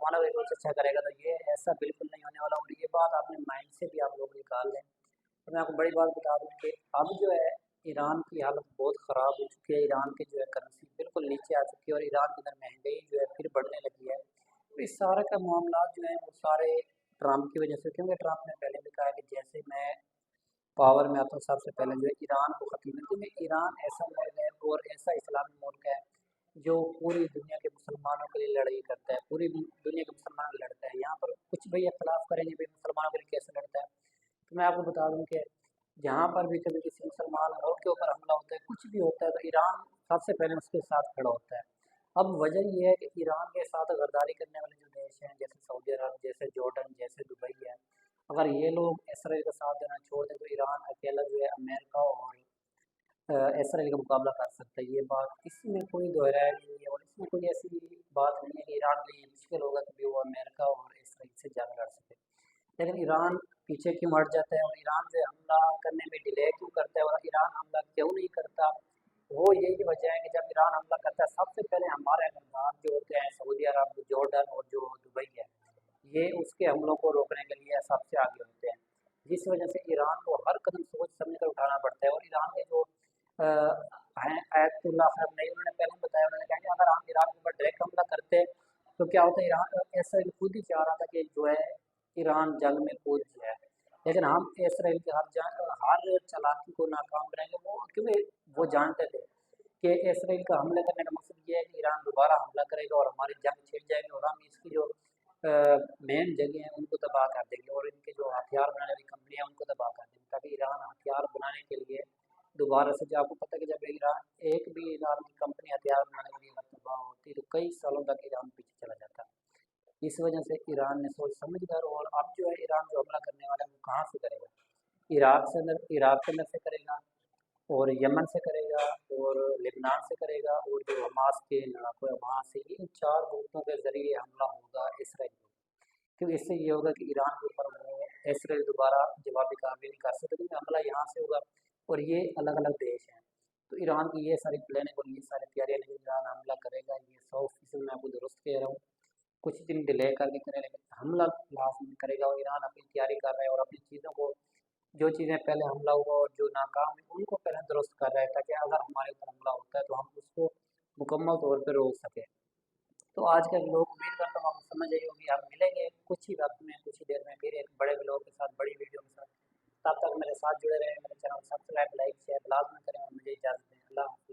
मुसलमानों का कुछ अच्छा करेगा, तो ये ऐसा बिल्कुल नहीं होने वाला। और ये बात अपने माइंड से भी आप लोग निकाल दें। तो मैं आपको बड़ी बात बता दूं कि अब जो है ईरान की हालत बहुत ख़राब हो चुकी है। ईरान की जो है करेंसी बिल्कुल नीचे आ चुकी है और ईरान के अंदर महंगाई जो है फिर बढ़ने लगी है। तो इस सारे का मामला जो है वो सारे ट्रम्प की वजह से, क्योंकि ट्रम्प ने पहले भी कहा कि जैसे मैं पावर में आता हूँ सबसे पहले जो है ईरान को ख़त्म कर दूँ। ईरान ऐसा मुल्क है और ऐसा इस्लामी मुल्क है जो पूरी दुनिया के मुसलमानों के लिए लड़ाई करता है, पूरी दुनिया के मुसलमानों के लिए लड़ता है। यहाँ पर कुछ भी इख्तलाफ करेंगे भाई मुसलमानों के लिए कैसे लड़ता है। तो मैं आपको बता दूं कि जहाँ पर भी कभी किसी मुसलमान मुल्क के ऊपर हमला होता है, कुछ भी होता है, तो ईरान सबसे पहले उसके साथ खड़ा होता है। अब वजह यह है कि ईरान के साथ गद्दारी करने वाले जो देश हैं, जैसे सऊदी अरब, जैसे जॉर्डन, जैसे दुबई है, अगर ये लोग इसराइल का साथ देना छोड़ दें तो ईरान अकेला जो है अमेरिका और इसराइल का मुकाबला कर सकता है। ये बात इसमें कोई दोहराया नहीं है और इसमें कोई ऐसी बात नहीं है कि ईरान के लिए मुश्किल होगा कि वो अमेरिका और इसराइल से जंग लड़ सके। लेकिन ईरान पीछे क्यों हट जाता है और ईरान से हमला करने में डिले क्यों करता है और ईरान हमला क्यों नहीं करता, वो यही वजह है कि जब ईरान हमला करता है सबसे पहले हमारे अगरदार जो होते हैं सऊदी अरब, जॉर्डन और जो दुबई है, ये उसके हमलों को रोकने के लिए सबसे आगे होते हैं। जिस वजह से ईरान को हर कदम सोच समझ कर उठाना पड़ता है। और ईरान के जो हैं आयतुल्लाह खamenei, उन्होंने पहले बताया, उन्होंने कहा कि अगर हम ईरान के ऊपर डायरेक्ट हमला करते तो क्या होता है, ईरान ऐसा खुद ही चाह रहा था कि जो है ईरान जंग में कूद जाए। लेकिन हम इसराइल के हर चालाकी को नाकाम बनाएंगे, वो क्योंकि वो जानते थे कि इसराइल का हमला करने का मकसद ये है कि ईरान दोबारा हमला करेगा और हमारी जंग छिड़ जाएगी और हम इसकी जो मेन जगह हैं उनको तबाह कर देंगे और इनके जो हथियार बनाने वाली कंपनियां उनको तबाह कर देंगे, ताकि ईरान हथियार बनाने के लिए दोबारा से, जो आपको पता है कि जब ईरान एक भी ईरान की कंपनी हथियार बनाने के लिए अगर तबाह होती है तो कई सालों तक ईरान पीछे चला जाता है। इस वजह से ईरान ने सोच समझ कर, और अब जो है ईरान जो हमला करने वाला है वो कहाँ से करेगा, इराक के अंदर से करेगा और यमन से करेगा और लेबनान से करेगा और जो हमास के लड़ाकू है वहाँ से, इन चार मुल्कों के ज़रिए हमला होगा इसराइल को। क्योंकि इससे ये होगा कि ईरान के ऊपर वो इसराइल दोबारा जवाबी कार्रवाई नहीं कर सकते, क्योंकि हमला यहाँ से होगा और ये अलग अलग देश हैं। तो ईरान की ये सारी प्लानिंग और ये सारी तैयारियां, लेकिन ईरान हमला करेगा, ये 100% मैं आपको दुरुस्त कह रहा हूँ। कुछ दिन डिले करके करें लेकिन हमला लास्ट में करेगा और ईरान अपनी तैयारी कर रहा है और अपनी चीज़ों को, जो चीज़ें पहले हमला हुआ और जो नाकाम है उनको पहले दुरुस्त कर रहा है, ताकि अगर हमारे ऊपर हमला होता है तो हम उसको मुकम्मल तौर पर रोक सकें। तो आज के लोग, उम्मीद करता हूँ आपको समझ आई होगी। आप मिलेंगे कुछ ही वक्त में, कुछ ही देर में फिर एक बड़े ब्लॉग के साथ, बड़ी वीडियो के साथ। तब तक मेरे साथ जुड़े रहें, मेरे चैनल सब्सक्राइब, लाइक, शेयर लाजमी करें और मुझे इजाज़त दें। अल्लाह।